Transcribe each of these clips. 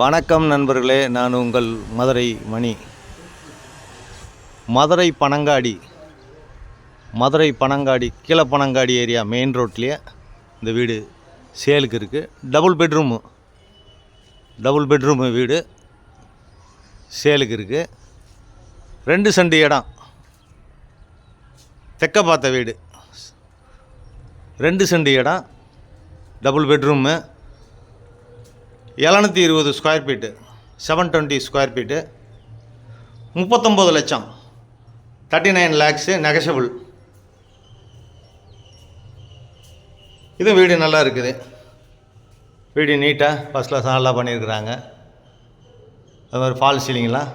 வணக்கம் நண்பர்களே, நான் உங்கள் மதுரை மணி. மதுரை பனங்காடி கீழப்பனங்காடி ஏரியா மெயின் ரோட்லேயே இந்த வீடு சேலுக்கு இருக்குது. டபுள் பெட்ரூமு வீடு சேலுக்கு இருக்குது. 2 சென்ட் இடம், தெற்க பார்த்த வீடு. 2 சென்ட் இடம், double bedroom, 720 square feet, 720 square feet, 39 லட்சம், 39 லேக்ஸு நெகஷபிள். இது வீடு நல்லா இருக்குது. வீடு நீட்டாக ஃபஸ்ட் கிளாஸ் நல்லா பண்ணியிருக்கிறாங்க. அது மாதிரி ஃபால் சீலிங்லாம்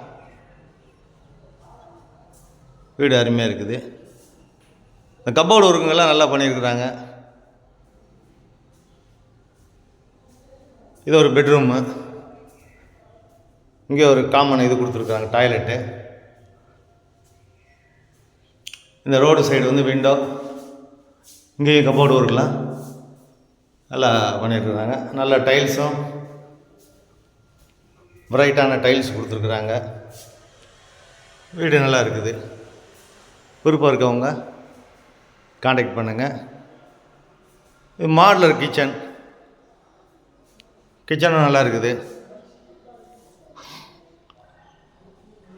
வீடு அருமையாக இருக்குது. இந்த கப்போர்டு ஒர்க்குங்கெல்லாம் நல்லா பண்ணியிருக்கிறாங்க. இது ஒரு பெட்ரூமு. இங்கே ஒரு காமன் இது கொடுத்துருக்குறாங்க, டாய்லெட்டு. இந்த ரோடு சைடு வந்து விண்டோ. இங்கேயும் கப்போர்டு ஒர்க்லாம் நல்லா பண்ணியிருக்கிறாங்க. நல்ல டைல்ஸும் பிரைட்டான டைல்ஸ் கொடுத்துருக்குறாங்க. வீடு நல்லா இருக்குது. விருப்பம் இருக்கவங்க காண்டாக்ட் பண்ணுங்கள். இது மாடுலர் கிச்சனும் நல்லா இருக்குது.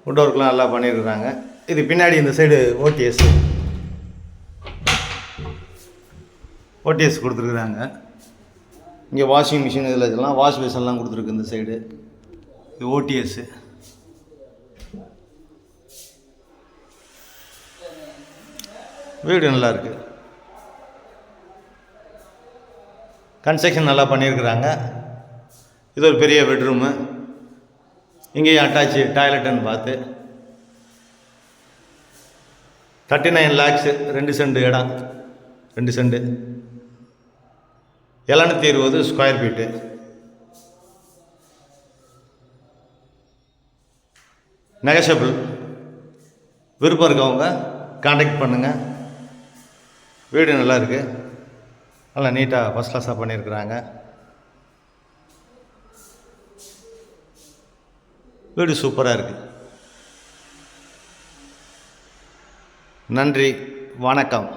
வுட் ஒர்க்லாம் நல்லா பண்ணியிருக்கிறாங்க. இது பின்னாடி இந்த சைடு ஓடிஎஸ் கொடுத்துருக்குறாங்க. இங்கே வாஷிங் மிஷின் இதில் இதெல்லாம் வாஷ் பேஷன்லாம் கொடுத்துருக்கு. இந்த சைடு இது ஓடிஎஸ்ஸு. வீடு நல்லா இருக்குது. கன்ஸ்ட்ரக்ஷன் நல்லா பண்ணியிருக்கிறாங்க. இது ஒரு பெரிய பெட்ரூமு. இங்கேயும் அட்டாச்சு டாய்லெட்டுன்னு பார்த்து 39 லேக்ஸு. 2 சென்ட் இடம், 2 சென்ட், 720 ஸ்கொயர் ஃபீட்டு. நெகஷபிள். விருப்பம் இருக்கவங்க காண்டாக்ட் பண்ணுங்கள். வீடு நல்லா இருக்குது. நல்லா நீட்டாக ஃபஸ்ட் கிளாஸாக பண்ணியிருக்கிறாங்க. வீடு சூப்பராக இருக்குது. நன்றி, வணக்கம்.